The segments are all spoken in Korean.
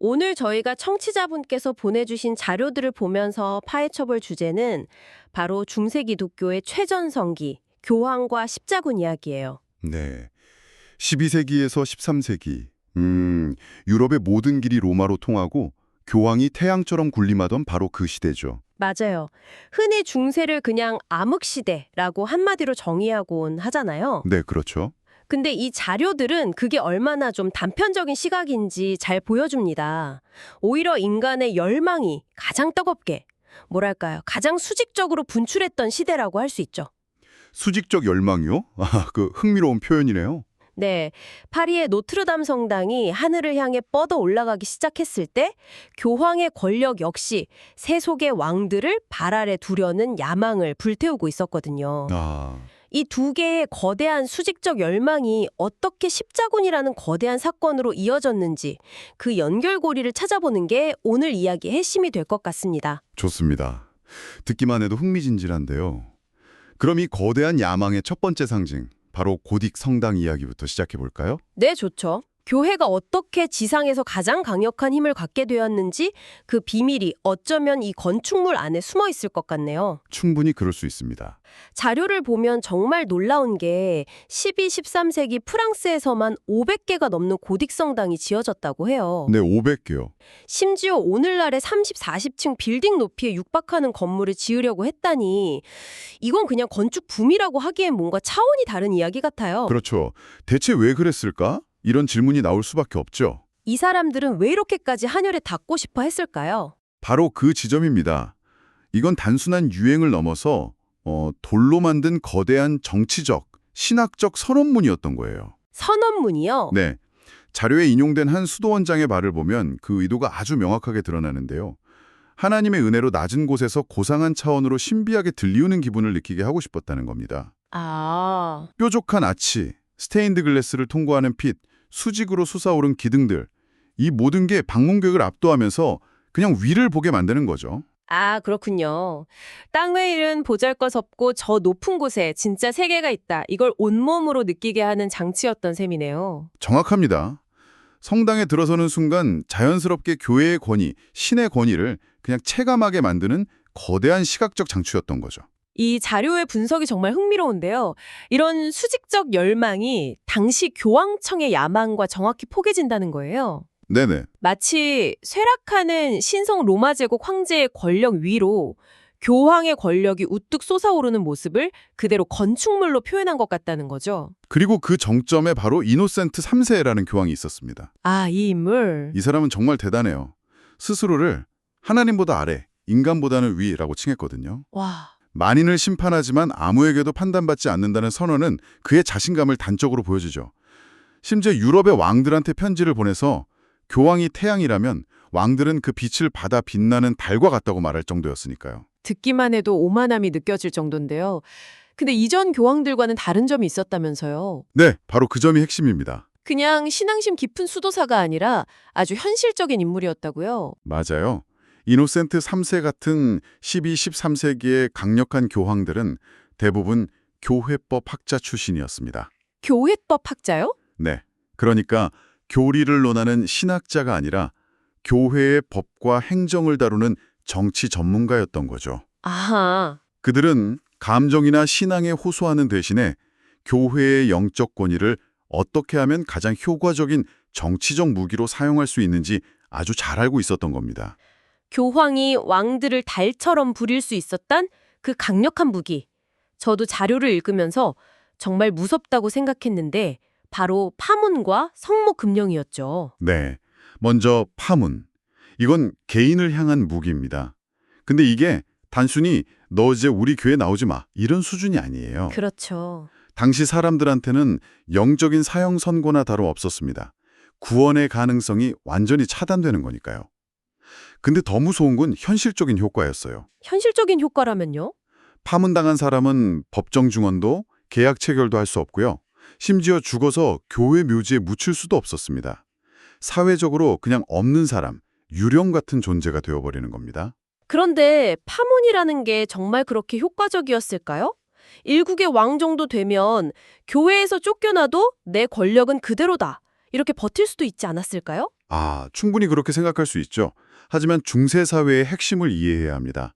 오늘 저희가 청취자분께서 보내주신 자료들을 보면서 파헤쳐볼 주제는 바로 중세기독교의 최전성기, 교황과 십자군 이야기예요. 네. 12세기에서 13세기. 유럽의 모든 길이 로마로 통하고 교황이 태양처럼 군림하던 바로 그 시대죠. 맞아요. 흔히 중세를 그냥 암흑시대라고 한마디로 정의하곤 하잖아요. 네, 그렇죠. 근데 이 자료들은 그게 얼마나 좀 단편적인 시각인지 잘 보여줍니다. 오히려 인간의 열망이 가장 뜨겁게, 뭐랄까요, 가장 수직적으로 분출했던 시대라고 할 수 있죠. 수직적 열망이요? 그 흥미로운 표현이네요. 네, 파리의 노트르담 성당이 하늘을 향해 뻗어 올라가기 시작했을 때 교황의 권력 역시 세속의 왕들을 발 아래 두려는 야망을 불태우고 있었거든요. 아, 이 두 개의 거대한 수직적 열망이 어떻게 십자군이라는 거대한 사건으로 이어졌는지 그 연결고리를 찾아보는 게 오늘 이야기의 핵심이 될 것 같습니다. 좋습니다. 듣기만 해도 흥미진진한데요. 그럼 이 거대한 야망의 첫 번째 상징, 바로 고딕 성당 이야기부터 시작해 볼까요? 네, 좋죠. 교회가 어떻게 지상에서 가장 강력한 힘을 갖게 되었는지 그 비밀이 어쩌면 이 건축물 안에 숨어 있을 것 같네요. 충분히 그럴 수 있습니다. 자료를 보면 정말 놀라운 게 12, 13세기 프랑스에서만 500개가 넘는 고딕 성당이 지어졌다고 해요. 네, 500개요. 심지어 오늘날의 30, 40층 빌딩 높이에 육박하는 건물을 지으려고 했다니 이건 그냥 건축 붐이라고 하기엔 뭔가 차원이 다른 이야기 같아요. 그렇죠. 대체 왜 그랬을까? 이런 질문이 나올 수밖에 없죠. 이 사람들은 왜 이렇게까지 하늘에 닿고 싶어 했을까요? 바로 그 지점입니다. 이건 단순한 유행을 넘어서 돌로 만든 거대한 정치적, 신학적 선언문이었던 거예요. 선언문이요? 네, 자료에 인용된 한 수도원장의 말을 보면 그 의도가 아주 명확하게 드러나는데요. 하나님의 은혜로 낮은 곳에서 고상한 차원으로 신비하게 들리우는 기분을 느끼게 하고 싶었다는 겁니다. 아, 뾰족한 아치, 스테인드 글래스를 통과하는 빛, 수직으로 솟아오른 기둥들, 이 모든 게 방문객을 압도하면서 그냥 위를 보게 만드는 거죠. 그렇군요. 땅 위 일은 보잘것없고 저 높은 곳에 진짜 세계가 있다. 이걸 온몸으로 느끼게 하는 장치였던 셈이네요. 정확합니다. 성당에 들어서는 순간 자연스럽게 교회의 권위, 신의 권위를 그냥 체감하게 만드는 거대한 시각적 장치였던 거죠. 이 자료의 분석이 정말 흥미로운데요. 이런 수직적 열망이 당시 교황청의 야망과 정확히 포개진다는 거예요. 네네. 마치 쇠락하는 신성 로마 제국 황제의 권력 위로 교황의 권력이 우뚝 솟아오르는 모습을 그대로 건축물로 표현한 것 같다는 거죠. 그리고 그 정점에 바로 이노센트 3세라는 교황이 있었습니다. 이 인물. 이 사람은 정말 대단해요. 스스로를 하나님보다 아래, 인간보다는 위라고 칭했거든요. 와. 만인을 심판하지만 아무에게도 판단받지 않는다는 선언은 그의 자신감을 단적으로 보여주죠. 심지어 유럽의 왕들한테 편지를 보내서 교황이 태양이라면 왕들은 그 빛을 받아 빛나는 달과 같다고 말할 정도였으니까요. 듣기만 해도 오만함이 느껴질 정도인데요. 근데 이전 교황들과는 다른 점이 있었다면서요. 네, 바로 그 점이 핵심입니다. 그냥 신앙심 깊은 수도사가 아니라 아주 현실적인 인물이었다고요. 맞아요. 이노센트 3세 같은 12, 13세기의 강력한 교황들은 대부분 교회법 학자 출신이었습니다. 교회법 학자요? 네, 그러니까 교리를 논하는 신학자가 아니라 교회의 법과 행정을 다루는 정치 전문가였던 거죠. 아하. 그들은 감정이나 신앙에 호소하는 대신에 교회의 영적 권위를 어떻게 하면 가장 효과적인 정치적 무기로 사용할 수 있는지 아주 잘 알고 있었던 겁니다. 교황이 왕들을 달처럼 부릴 수 있었단 그 강력한 무기. 저도 자료를 읽으면서 정말 무섭다고 생각했는데 바로 파문과 성모금령이었죠. 네, 먼저 파문. 이건 개인을 향한 무기입니다. 근데 이게 단순히 너 이제 우리 교회 나오지 마 이런 수준이 아니에요. 그렇죠. 당시 사람들한테는 영적인 사형 선고나 다름없었습니다. 구원의 가능성이 완전히 차단되는 거니까요. 근데 더 무서운 건 현실적인 효과였어요. 현실적인 효과라면요? 파문당한 사람은 법정 증언도 계약 체결도 할 수 없고요. 심지어 죽어서 교회 묘지에 묻힐 수도 없었습니다. 사회적으로 그냥 없는 사람, 유령 같은 존재가 되어버리는 겁니다. 그런데 파문이라는 게 정말 그렇게 효과적이었을까요? 일국의 왕 정도 되면 교회에서 쫓겨나도 내 권력은 그대로다. 이렇게 버틸 수도 있지 않았을까요? 충분히 그렇게 생각할 수 있죠. 하지만 중세 사회의 핵심을 이해해야 합니다.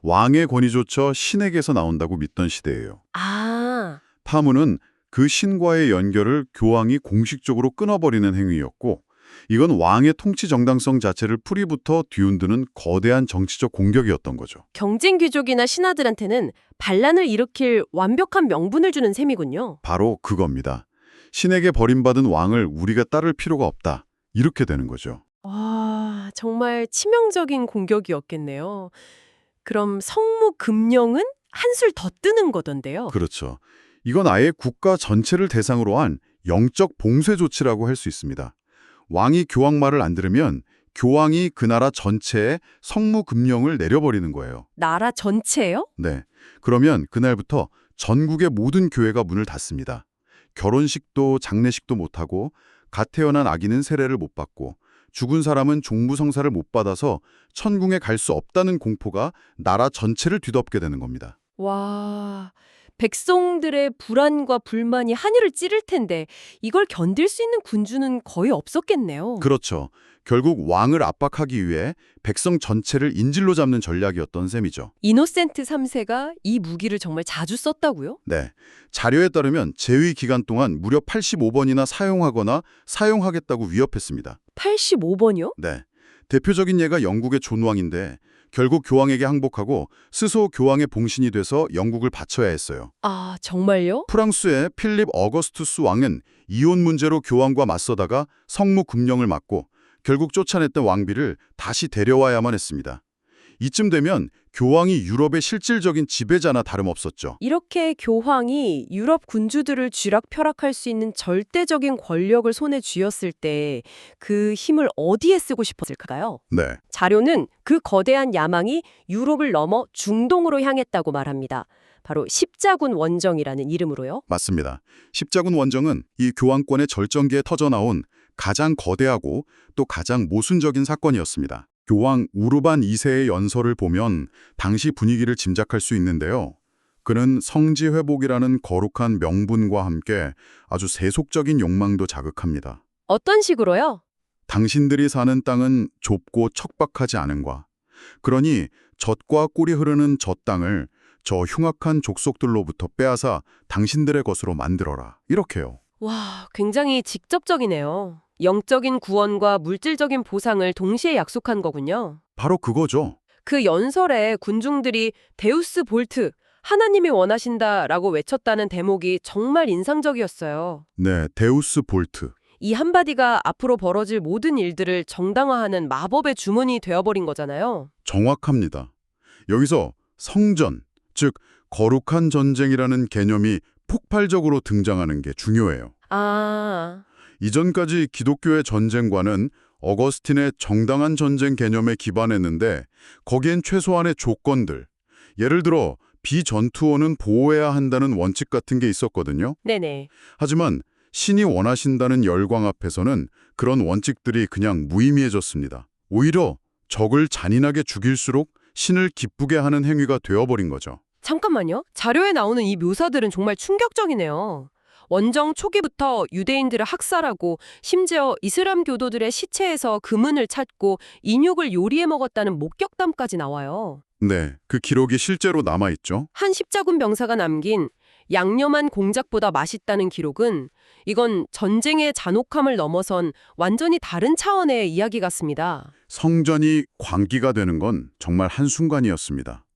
왕의 권위조차 신에게서 나온다고 믿던 시대예요. 아, 파문은 그 신과의 연결을 교황이 공식적으로 끊어버리는 행위였고, 이건 왕의 통치 정당성 자체를 풀이부터 뒤흔드는 거대한 정치적 공격이었던 거죠. 경쟁 귀족이나 신하들한테는 반란을 일으킬 완벽한 명분을 주는 셈이군요. 바로 그겁니다. 신에게 버림받은 왕을 우리가 따를 필요가 없다. 이렇게 되는 거죠. 와, 정말 치명적인 공격이었겠네요. 그럼 성무금령은 한술 더 뜨는 거던데요. 그렇죠. 이건 아예 국가 전체를 대상으로 한 영적 봉쇄 조치라고 할 수 있습니다. 왕이 교황 말을 안 들으면 교황이 그 나라 전체에 성무금령을 내려버리는 거예요. 나라 전체요? 네. 그러면 그날부터 전국의 모든 교회가 문을 닫습니다. 결혼식도 장례식도 못하고 갓 태어난 아기는 세례를 못 받고 죽은 사람은 종부성사를 못 받아서 천궁에 갈 수 없다는 공포가 나라 전체를 뒤덮게 되는 겁니다. 와, 백성들의 불안과 불만이 하늘을 찌를 텐데 이걸 견딜 수 있는 군주는 거의 없었겠네요. 그렇죠. 결국 왕을 압박하기 위해 백성 전체를 인질로 잡는 전략이었던 셈이죠. 이노센트 3세가 이 무기를 정말 자주 썼다고요? 네. 자료에 따르면 재위 기간 동안 무려 85번이나 사용하거나 사용하겠다고 위협했습니다. 85번이요? 네. 대표적인 예가 영국의 존 왕인데 결국 교황에게 항복하고 스스로 교황의 봉신이 돼서 영국을 바쳐야 했어요. 아, 정말요? 프랑스의 필립 어거스투스 왕은 이혼 문제로 교황과 맞서다가 성무금령을 맞고 결국 쫓아냈던 왕비를 다시 데려와야만 했습니다. 이쯤 되면 교황이 유럽의 실질적인 지배자나 다름없었죠. 이렇게 교황이 유럽 군주들을 쥐락펴락할 수 있는 절대적인 권력을 손에 쥐었을 때 그 힘을 어디에 쓰고 싶었을까요? 네. 자료는 그 거대한 야망이 유럽을 넘어 중동으로 향했다고 말합니다. 바로 십자군 원정이라는 이름으로요. 맞습니다. 십자군 원정은 이 교황권의 절정기에 터져나온 가장 거대하고 또 가장 모순적인 사건이었습니다. 교황 우르반 2세의 연설을 보면 당시 분위기를 짐작할 수 있는데요. 그는 성지 회복이라는 거룩한 명분과 함께 아주 세속적인 욕망도 자극합니다. 어떤 식으로요? 당신들이 사는 땅은 좁고 척박하지 않은과 그러니 젖과 꿀이 흐르는 저 땅을 저 흉악한 족속들로부터 빼앗아 당신들의 것으로 만들어라. 이렇게요. 와, 굉장히 직접적이네요. 영적인 구원과 물질적인 보상을 동시에 약속한 거군요. 바로 그거죠. 그 연설에 군중들이 데우스 볼트, 하나님이 원하신다라고 외쳤다는 대목이 정말 인상적이었어요. 네, 데우스 볼트. 이 한마디가 앞으로 벌어질 모든 일들을 정당화하는 마법의 주문이 되어버린 거잖아요. 정확합니다. 여기서 성전, 즉 거룩한 전쟁이라는 개념이 폭발적으로 등장하는 게 중요해요. 아, 이전까지 기독교의 전쟁과는 어거스틴의 정당한 전쟁 개념에 기반했는데 거기엔 최소한의 조건들, 예를 들어 비전투원은 보호해야 한다는 원칙 같은 게 있었거든요. 네네. 하지만 신이 원하신다는 열광 앞에서는 그런 원칙들이 그냥 무의미해졌습니다. 오히려 적을 잔인하게 죽일수록 신을 기쁘게 하는 행위가 되어버린 거죠. 잠깐만요. 자료에 나오는 이 묘사들은 정말 충격적이네요. 원정 초기부터 유대인들을 학살하고 심지어 이슬람 교도들의 시체에서 금은을 찾고 인육을 요리해 먹었다는 목격담까지 나와요. 네, 그 기록이 실제로 남아있죠. 한 십자군 병사가 남긴 양념한 공작보다 맛있다는 기록은 이건 전쟁의 잔혹함을 넘어선 완전히 다른 차원의 이야기 같습니다. 성전이 광기가 되는 건 정말 한순간이었습니다.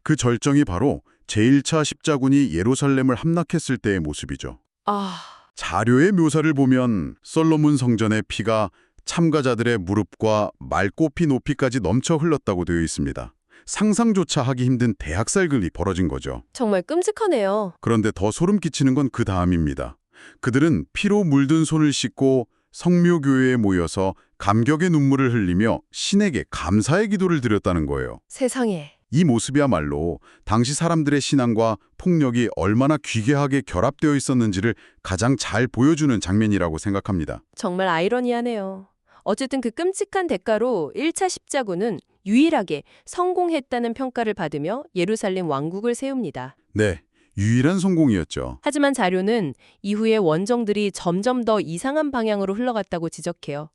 그 절정이 바로 제1차 십자군이 예루살렘을 함락했을 때의 모습이죠. 아, 자료의 묘사를 보면 솔로몬 성전의 피가 참가자들의 무릎과 말꼬피 높이까지 넘쳐 흘렀다고 되어 있습니다. 상상조차 하기 힘든 대학살극이 벌어진 거죠. 정말 끔찍하네요. 그런데 더 소름 끼치는 건 그 다음입니다. 그들은 피로 물든 손을 씻고 성묘교회에 모여서 감격의 눈물을 흘리며 신에게 감사의 기도를 드렸다는 거예요. 세상에. 이 모습이야말로 당시 사람들의 신앙과 폭력이 얼마나 귀괴하게 결합되어 있었는지를 가장 잘 보여주는 장면이라고 생각합니다. 정말 아이러니하네요. 어쨌든 그 끔찍한 대가로 1차 십자군은 유일하게 성공했다는 평가를 받으며 예루살렘 왕국을 세웁니다. 네, 유일한 성공이었죠. 하지만 자료는 이후에 원정들이 점점 더 이상한 방향으로 흘러갔다고 지적해요.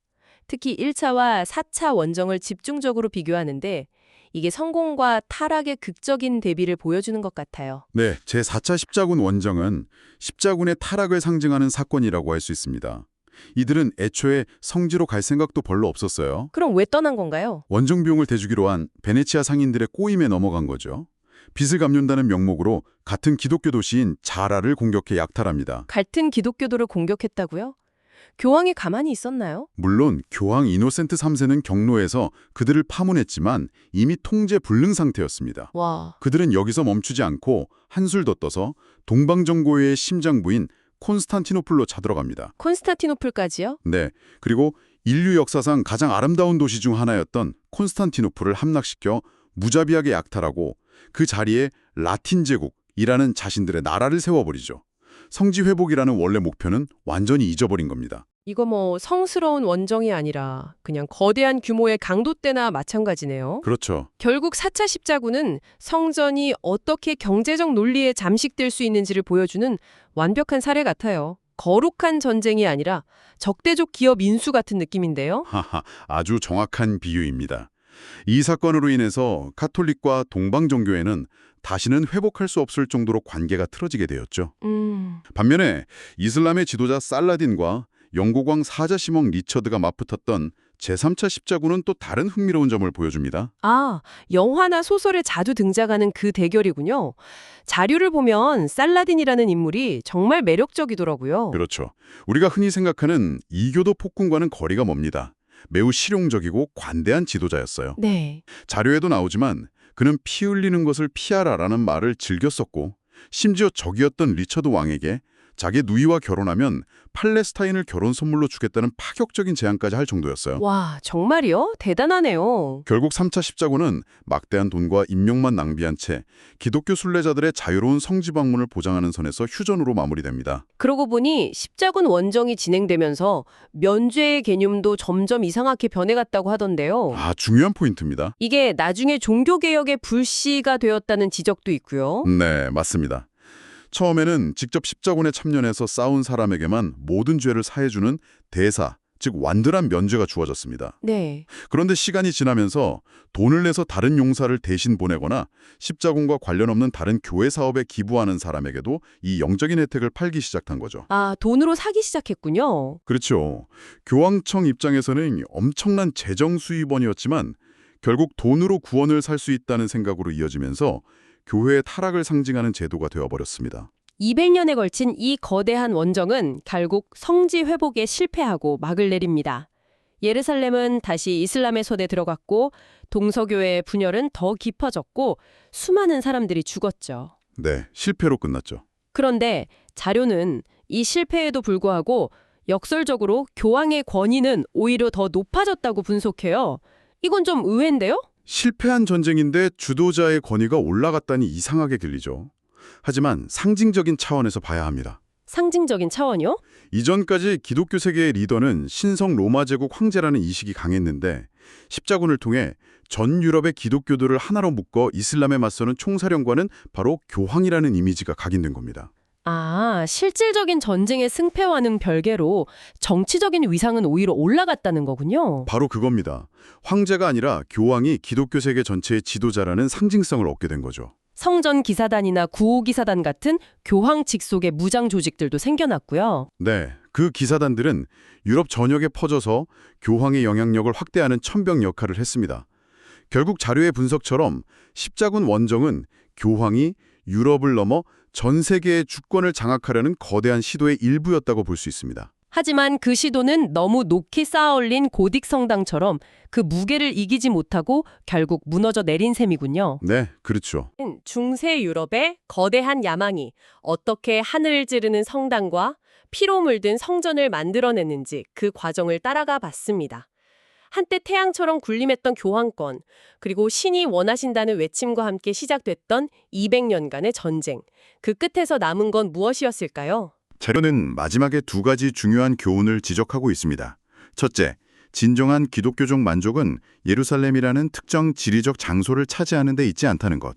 특히 1차와 4차 원정을 집중적으로 비교하는데 이게 성공과 타락의 극적인 대비를 보여주는 것 같아요. 네, 제4차 십자군 원정은 십자군의 타락을 상징하는 사건이라고 할 수 있습니다. 이들은 애초에 성지로 갈 생각도 별로 없었어요. 그럼 왜 떠난 건가요? 원정 비용을 대주기로 한 베네치아 상인들의 꼬임에 넘어간 거죠. 빚을 갚는다는 명목으로 같은 기독교 도시인 자라를 공격해 약탈합니다. 같은 기독교도를 공격했다고요? 교황이 가만히 있었나요? 물론 교황 이노센트 3세는 경로에서 그들을 파문했지만 이미 통제 불능 상태였습니다. 와, 그들은 여기서 멈추지 않고 한술 더 떠서 동방정고의 심장부인 콘스탄티노플로 차들어갑니다. 콘스타티노플까지요? 네, 그리고 인류 역사상 가장 아름다운 도시 중 하나였던 콘스탄티노플을 함락시켜 무자비하게 약탈하고 그 자리에 라틴 제국이라는 자신들의 나라를 세워버리죠. 성지 회복이라는 원래 목표는 완전히 잊어버린 겁니다. 이거 뭐 성스러운 원정이 아니라 그냥 거대한 규모의 강도때나 마찬가지네요. 그렇죠. 결국 4차 십자군은 성전이 어떻게 경제적 논리에 잠식될 수 있는지를 보여주는 완벽한 사례 같아요. 거룩한 전쟁이 아니라 적대적 기업 인수 같은 느낌인데요. 하하, 아주 정확한 비유입니다. 이 사건으로 인해서 카톨릭과 동방종교회는 다시는 회복할 수 없을 정도로 관계가 틀어지게 되었죠. 반면에 이슬람의 지도자 살라딘과 영국 왕 사자 시몬 리처드가 맞붙었던 제3차 십자군은 또 다른 흥미로운 점을 보여줍니다. 아, 영화나 소설에 자주 등장하는 그 대결이군요. 자료를 보면 살라딘이라는 인물이 정말 매력적이더라고요. 그렇죠. 우리가 흔히 생각하는 이교도 폭군과는 거리가 멉니다. 매우 실용적이고 관대한 지도자였어요. 네. 자료에도 나오지만 그는 피 흘리는 것을 피하라라는 말을 즐겨 썼고 심지어 적이었던 리처드 왕에게 자기 누이와 결혼하면 팔레스타인을 결혼 선물로 주겠다는 파격적인 제안까지 할 정도였어요. 와, 정말이요? 대단하네요. 결국 3차 십자군은 막대한 돈과 인명만 낭비한 채 기독교 순례자들의 자유로운 성지 방문을 보장하는 선에서 휴전으로 마무리됩니다. 그러고 보니 십자군 원정이 진행되면서 면죄의 개념도 점점 이상하게 변해갔다고 하던데요. 아, 중요한 포인트입니다. 이게 나중에 종교개혁의 불씨가 되었다는 지적도 있고요. 네, 맞습니다. 처음에는 직접 십자군에 참여해서 싸운 사람에게만 모든 죄를 사해주는 대사, 즉 완전한 면죄가 주어졌습니다. 네. 그런데 시간이 지나면서 돈을 내서 다른 용사를 대신 보내거나 십자군과 관련 없는 다른 교회 사업에 기부하는 사람에게도 이 영적인 혜택을 팔기 시작한 거죠. 아, 돈으로 사기 시작했군요. 그렇죠. 교황청 입장에서는 엄청난 재정 수입원이었지만 결국 돈으로 구원을 살 수 있다는 생각으로 이어지면서 교회의 타락을 상징하는 제도가 되어버렸습니다. 200년에 걸친 이 거대한 원정은 결국 성지 회복에 실패하고 막을 내립니다. 예루살렘은 다시 이슬람의 손에 들어갔고 동서교회의 분열은 더 깊어졌고 수많은 사람들이 죽었죠. 네, 실패로 끝났죠. 그런데 자료는 이 실패에도 불구하고 역설적으로 교황의 권위는 오히려 더 높아졌다고 분석해요. 이건 좀 의외인데요? 실패한 전쟁인데 주도자의 권위가 올라갔다니 이상하게 들리죠. 하지만 상징적인 차원에서 봐야 합니다. 상징적인 차원이요? 이전까지 기독교 세계의 리더는 신성 로마 제국 황제라는 인식이 강했는데 십자군을 통해 전 유럽의 기독교도를 하나로 묶어 이슬람에 맞서는 총사령관은 바로 교황이라는 이미지가 각인된 겁니다. 아, 실질적인 전쟁의 승패와는 별개로 정치적인 위상은 오히려 올라갔다는 거군요. 바로 그겁니다. 황제가 아니라 교황이 기독교 세계 전체의 지도자라는 상징성을 얻게 된 거죠. 성전 기사단이나 구호 기사단 같은 교황 직속의 무장 조직들도 생겨났고요. 네, 그 기사단들은 유럽 전역에 퍼져서 교황의 영향력을 확대하는 천병 역할을 했습니다. 결국 자료의 분석처럼 십자군 원정은 교황이 유럽을 넘어 전 세계의 주권을 장악하려는 거대한 시도의 일부였다고 볼 수 있습니다. 하지만 그 시도는 너무 높이 쌓아올린 고딕 성당처럼 그 무게를 이기지 못하고 결국 무너져 내린 셈이군요. 네, 그렇죠. 중세 유럽의 거대한 야망이 어떻게 하늘을 찌르는 성당과 피로 물든 성전을 만들어냈는지 그 과정을 따라가 봤습니다. 한때 태양처럼 군림했던 교황권, 그리고 신이 원하신다는 외침과 함께 시작됐던 200년간의 전쟁. 그 끝에서 남은 건 무엇이었을까요? 자료는 마지막에 두 가지 중요한 교훈을 지적하고 있습니다. 첫째, 진정한 기독교적 만족은 예루살렘이라는 특정 지리적 장소를 차지하는 데 있지 않다는 것.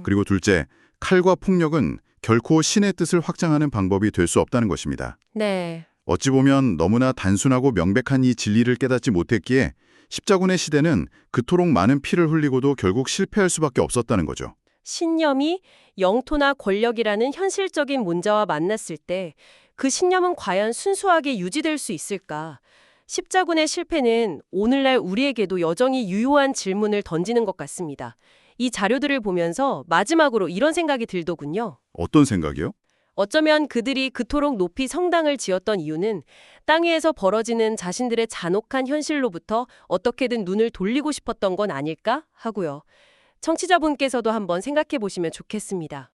그리고 둘째, 칼과 폭력은 결코 신의 뜻을 확장하는 방법이 될 수 없다는 것입니다. 네. 어찌 보면 너무나 단순하고 명백한 이 진리를 깨닫지 못했기에 십자군의 시대는 그토록 많은 피를 흘리고도 결국 실패할 수밖에 없었다는 거죠. 신념이 영토나 권력이라는 현실적인 문제와 만났을 때 그 신념은 과연 순수하게 유지될 수 있을까? 십자군의 실패는 오늘날 우리에게도 여전히 유효한 질문을 던지는 것 같습니다. 이 자료들을 보면서 마지막으로 이런 생각이 들더군요. 어떤 생각이요? 어쩌면 그들이 그토록 높이 성당을 지었던 이유는 땅 위에서 벌어지는 자신들의 잔혹한 현실로부터 어떻게든 눈을 돌리고 싶었던 건 아닐까 하고요. 청취자분께서도 한번 생각해 보시면 좋겠습니다.